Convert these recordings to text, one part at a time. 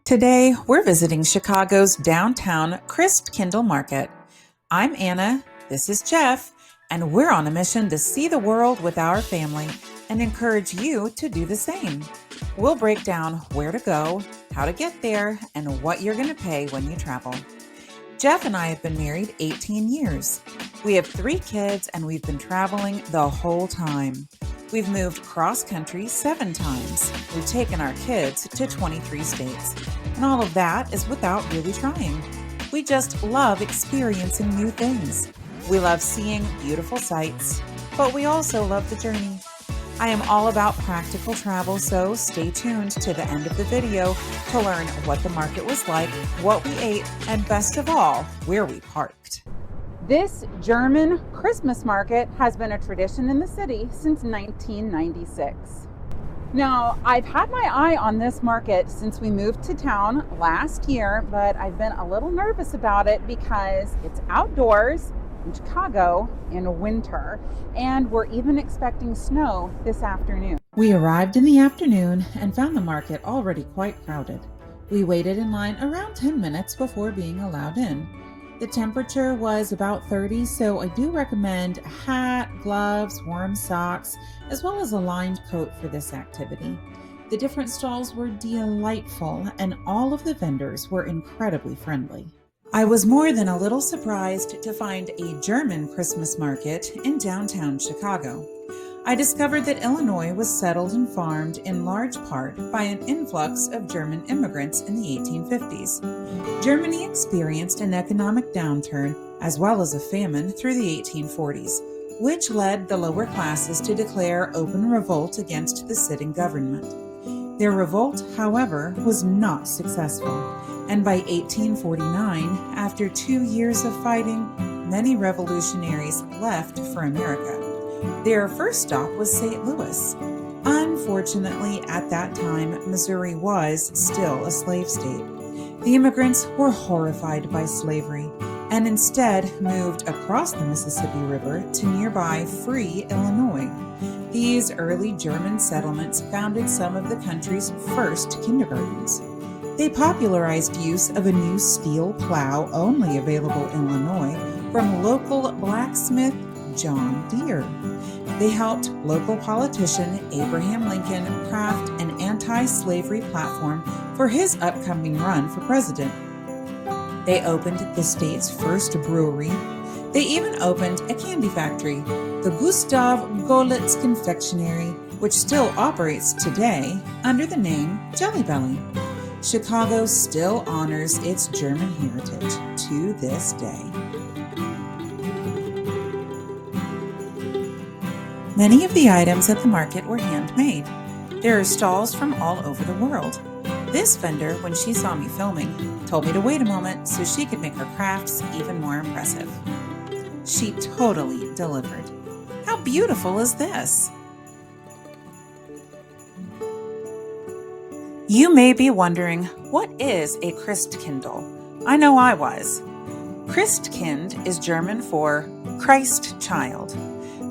Today, we're visiting Chicago's downtown Christkindlmarket. I'm Anna, this is Jeff, and we're on a mission to see the world with our family and encourage you to do the same. We'll break down where to go, how to get there, and what you're going to pay when you travel. Jeff and I have been married 18 years. We have 3 kids and we've been traveling the whole time. We've moved cross-country 7 times. We've taken our kids to 23 states. And all of that is without really trying. We just love experiencing new things. We love seeing beautiful sights, but we also love the journey. I am all about practical travel, so stay tuned to the end of the video to learn what the market was like, what we ate, and best of all, where we parked. This German Christmas market has been a tradition in the city since 1996. Now, I've had my eye on this market since we moved to town last year, but I've been a little nervous about it because it's outdoors in Chicago in winter, and we're even expecting snow this afternoon. We arrived in the afternoon and found the market already quite crowded. We waited in line around 10 minutes before being allowed in. The temperature was about 30, so I do recommend a hat, gloves, warm socks, as well as a lined coat for this activity. The different stalls were delightful, and all of the vendors were incredibly friendly. I was more than a little surprised to find a German Christmas market in downtown Chicago. I discovered that Illinois was settled and farmed in large part by an influx of German immigrants in the 1850s. Germany experienced an economic downturn as well as a famine through the 1840s, which led the lower classes to declare open revolt against the sitting government. Their revolt, however, was not successful, and by 1849, after 2 years of fighting, many revolutionaries left for America. Their first stop was St. Louis. Unfortunately, at that time, Missouri was still a slave state. The immigrants were horrified by slavery and instead moved across the Mississippi River to nearby free Illinois. These early German settlements founded some of the country's first kindergartens. They popularized use of a new steel plow only available in Illinois from local blacksmith John Deere. They helped local politician Abraham Lincoln craft an anti-slavery platform for his upcoming run for president. They opened the state's first brewery. They even opened a candy factory, the Gustav Golitz Confectionery, which still operates today under the name Jelly Belly. Chicago still honors its German heritage to this day. Many of the items at the market were handmade. There are stalls from all over the world. This vendor, when she saw me filming, told me to wait a moment so she could make her crafts even more impressive. She totally delivered. How beautiful is this? You may be wondering, what is a Christkindl? I know I was. Christkind is German for Christ child.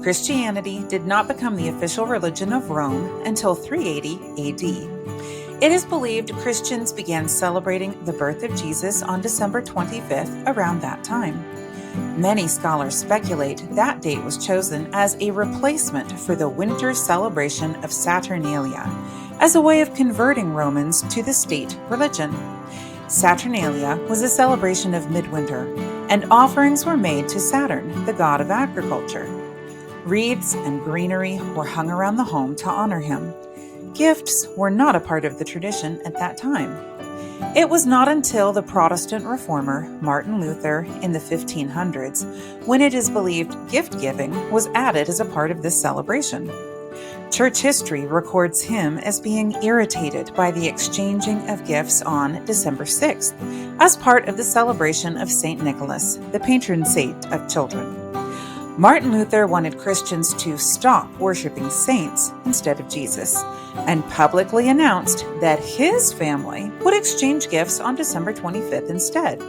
Christianity did not become the official religion of Rome until 380 AD. It is believed Christians began celebrating the birth of Jesus on December 25th around that time. Many scholars speculate that date was chosen as a replacement for the winter celebration of Saturnalia, as a way of converting Romans to the state religion. Saturnalia was a celebration of midwinter, and offerings were made to Saturn, the god of agriculture. Wreaths and greenery were hung around the home to honor him. Gifts were not a part of the tradition at that time. It was not until the Protestant reformer Martin Luther in the 1500s when it is believed gift-giving was added as a part of this celebration. Church history records him as being irritated by the exchanging of gifts on December 6th as part of the celebration of St. Nicholas, the patron saint of children. Martin Luther wanted Christians to stop worshiping saints instead of Jesus, and publicly announced that his family would exchange gifts on December 25th instead,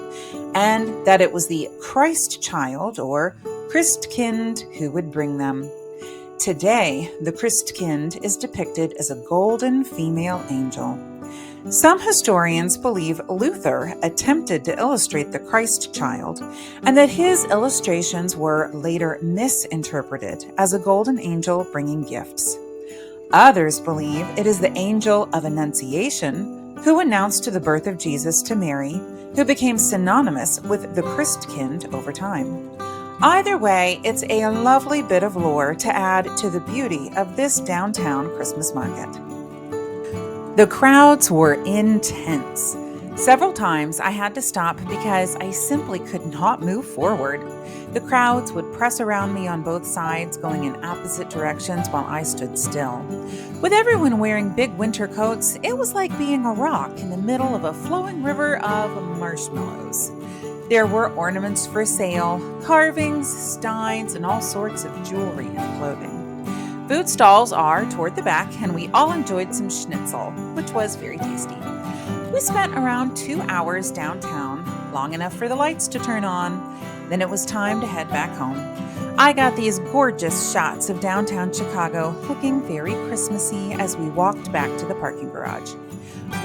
and that it was the Christ child, or Christkind, who would bring them. Today, the Christkind is depicted as a golden female angel. Some historians believe Luther attempted to illustrate the Christ child, and that his illustrations were later misinterpreted as a golden angel bringing gifts. Others believe it is the angel of Annunciation who announced the birth of Jesus to Mary, who became synonymous with the Christkind over time. Either way, it's a lovely bit of lore to add to the beauty of this downtown Christmas market. The crowds were intense. Several times I had to stop because I simply could not move forward. The crowds would press around me on both sides, going in opposite directions while I stood still. With everyone wearing big winter coats, it was like being a rock in the middle of a flowing river of marshmallows. There were ornaments for sale, carvings, steins, and all sorts of jewelry and clothing. Food stalls are toward the back, and we all enjoyed some schnitzel, which was very tasty. We spent around 2 hours downtown, long enough for the lights to turn on. Then it was time to head back home. I got these gorgeous shots of downtown Chicago looking very Christmassy as we walked back to the parking garage.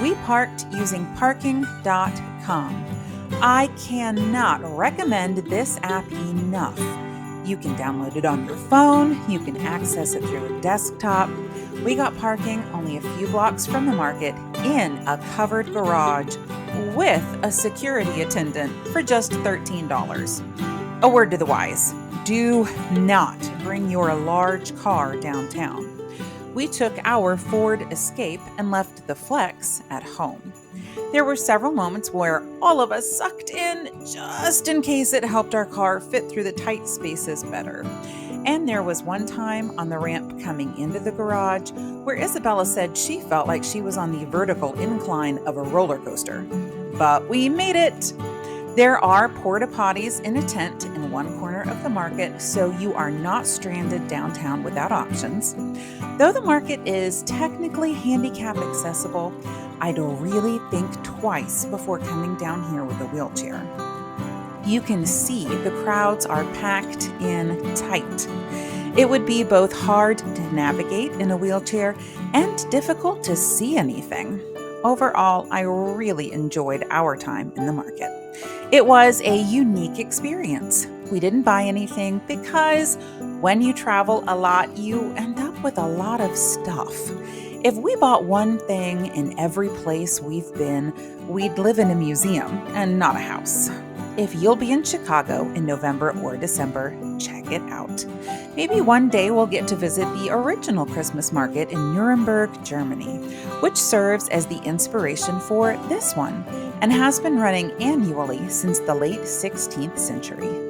We parked using parking.com. I cannot recommend this app enough. You can download it on your phone, you can access it through a desktop. We got parking only a few blocks from the market in a covered garage with a security attendant for just $13. A word to the wise, do not bring your large car downtown. We took our Ford Escape and left the Flex at home. There were several moments where all of us sucked in just in case it helped our car fit through the tight spaces better. And there was one time on the ramp coming into the garage where Isabella said she felt like she was on the vertical incline of a roller coaster. But we made it! There are porta potties in a tent in one corner of the market, so you are not stranded downtown without options. Though the market is technically handicap accessible, I'd really think twice before coming down here with a wheelchair. You can see the crowds are packed in tight. It would be both hard to navigate in a wheelchair and difficult to see anything. Overall, I really enjoyed our time in the market. It was a unique experience. We didn't buy anything because when you travel a lot, you end up with a lot of stuff. If we bought one thing in every place we've been, we'd live in a museum and not a house. If you'll be in Chicago in November or December, check it out. Maybe one day we'll get to visit the original Christmas market in Nuremberg, Germany, which serves as the inspiration for this one and has been running annually since the late 16th century.